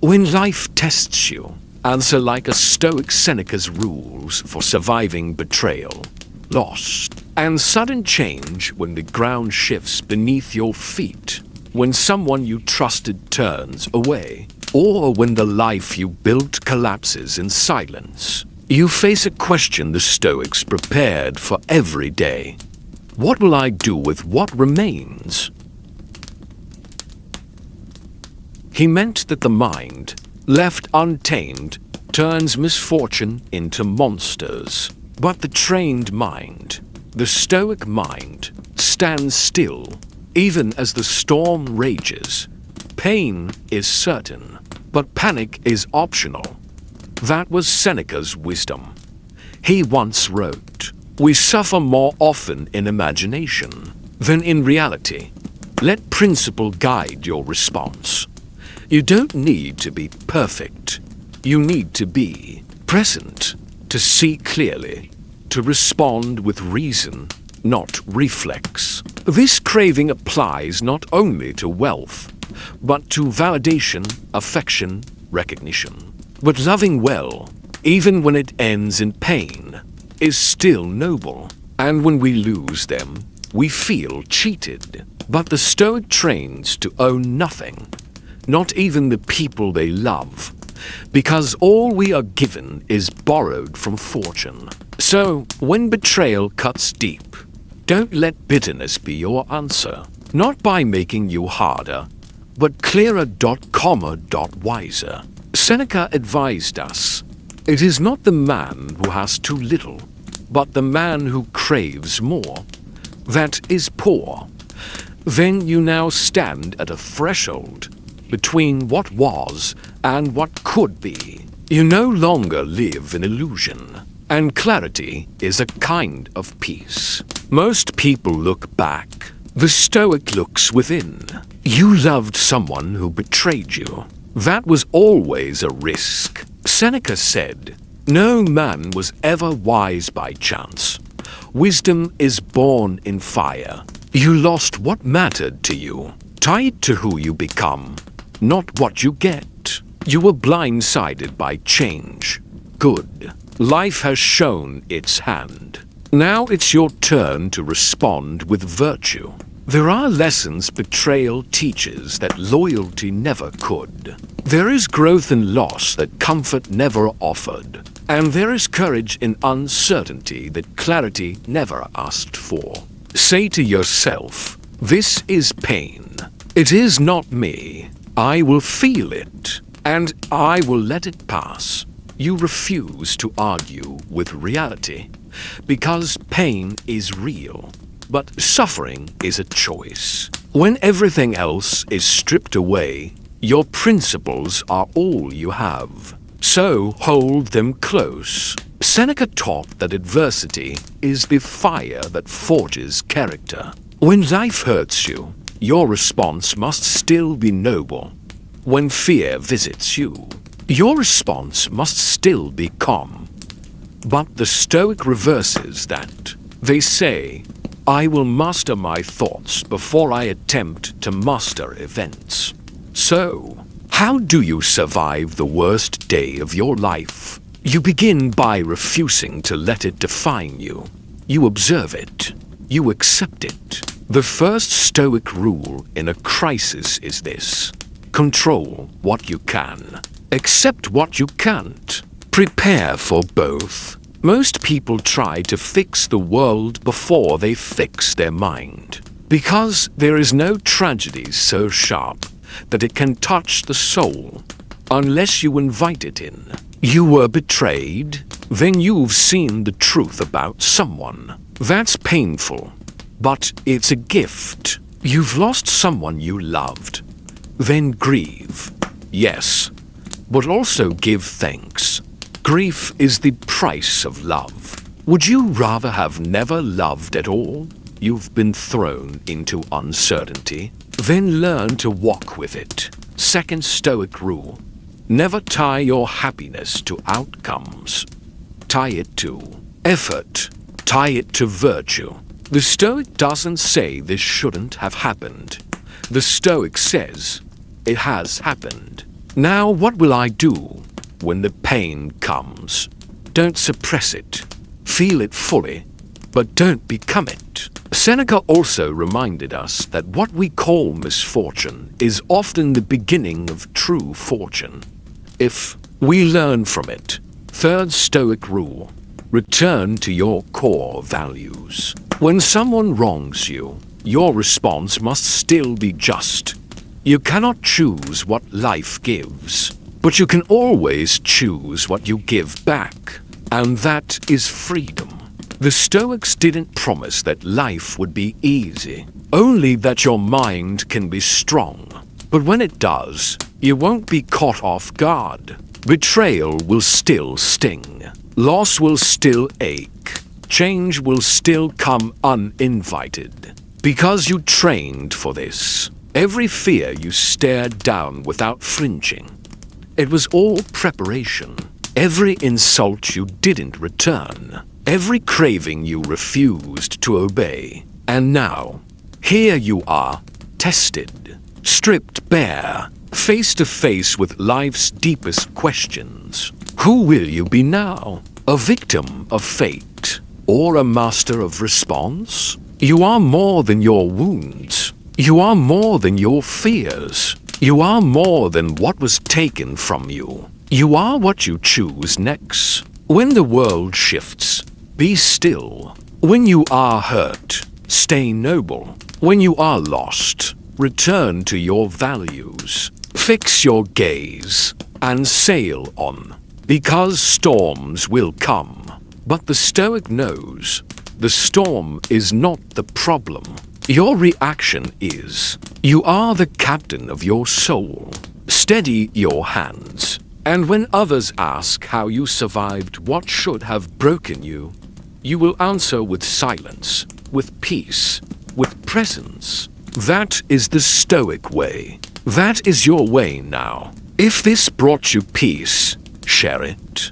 When life tests you, answer like a Stoic. Seneca's rules for surviving betrayal, loss, and sudden change when the ground shifts beneath your feet, when someone you trusted turns away, or when the life you built collapses in silence. You face a question the Stoics prepared for every day. What will I do with what remains? He meant that the mind, left untamed, turns misfortune into monsters. But the trained mind, the Stoic mind, stands still, even as the storm rages. Pain is certain, but panic is optional. That was Seneca's wisdom. He once wrote, "We suffer more often in imagination than in reality. Let principle guide your response." You don't need to be perfect. You need to be present, to see clearly, to respond with reason, not reflex. This craving applies not only to wealth, but to validation, affection, recognition. But loving well, even when it ends in pain, is still noble. And when we lose them, we feel cheated. But the Stoic trains to own nothing, not even the people they love, because all we are given is borrowed from fortune. So, when betrayal cuts deep, don't let bitterness be your answer, not by making you harder, but clearer. Wiser. Seneca advised us, "It is not the man who has too little, but the man who craves more, that is poor." Then you now stand at a threshold between what was and what could be. You no longer live in illusion, and clarity is a kind of peace. Most people look back. The Stoic looks within. You loved someone who betrayed you. That was always a risk. Seneca said, "No man was ever wise by chance. Wisdom is born in fire." You lost what mattered to you, tied to who you become, not what you get. You were blindsided by change. Good. Life has shown its hand. Now it's your turn to respond with virtue. There are lessons betrayal teaches that loyalty never could. There is growth in loss that comfort never offered. And there is courage in uncertainty that clarity never asked for. Say to yourself, "This is pain. It is not me. I will feel it, and I will let it pass." You refuse to argue with reality, because pain is real, but suffering is a choice. When everything else is stripped away, your principles are all you have. So hold them close. Seneca taught that adversity is the fire that forges character. When life hurts you, your response must still be noble. When fear visits you, your response must still be calm. But the Stoic reverses that. They say, "I will master my thoughts before I attempt to master events." So, how do you survive the worst day of your life? You begin by refusing to let it define you. You observe it. You accept it. The first Stoic rule in a crisis is this: control what you can. Accept what you can't. Prepare for both. Most people try to fix the world before they fix their mind, because there is no tragedy so sharp that it can touch the soul unless you invite it in. You were betrayed, then you've seen the truth about someone. That's painful, but it's a gift. You've lost someone you loved. Then grieve. Yes, but also give thanks. Grief is the price of love. Would you rather have never loved at all? You've been thrown into uncertainty. Then learn to walk with it. Second Stoic rule: never tie your happiness to outcomes. Tie it to effort. Tie it to virtue. The Stoic doesn't say this shouldn't have happened. The Stoic says it has happened. Now what will I do when the pain comes? Don't suppress it. Feel it fully, but don't become it. Seneca also reminded us that what we call misfortune is often the beginning of true fortune, if we learn from it. Third Stoic rule: return to your core values. When someone wrongs you, your response must still be just. You cannot choose what life gives, but you can always choose what you give back, and that is freedom. The Stoics didn't promise that life would be easy, only that your mind can be strong. But when it does, you won't be caught off guard. Betrayal will still sting. Loss will still ache. Change will still come uninvited. Because you trained for this. Every fear you stared down without flinching. It was all preparation. Every insult you didn't return. Every craving you refused to obey. And now, here you are, tested, stripped bare, face to face with life's deepest questions. Who will you be now? A victim of fate, or a master of response? You are more than your wounds. You are more than your fears. You are more than what was taken from you. You are what you choose next. When the world shifts, be still. When you are hurt, stay noble. When you are lost, return to your values. Fix your gaze and sail on, because storms will come. But the Stoic knows the storm is not the problem. Your reaction is. You are the captain of your soul. Steady your hands. And when others ask how you survived what should have broken you, you will answer with silence, with peace, with presence. That is the Stoic way. That is your way now. If this brought you peace, share it.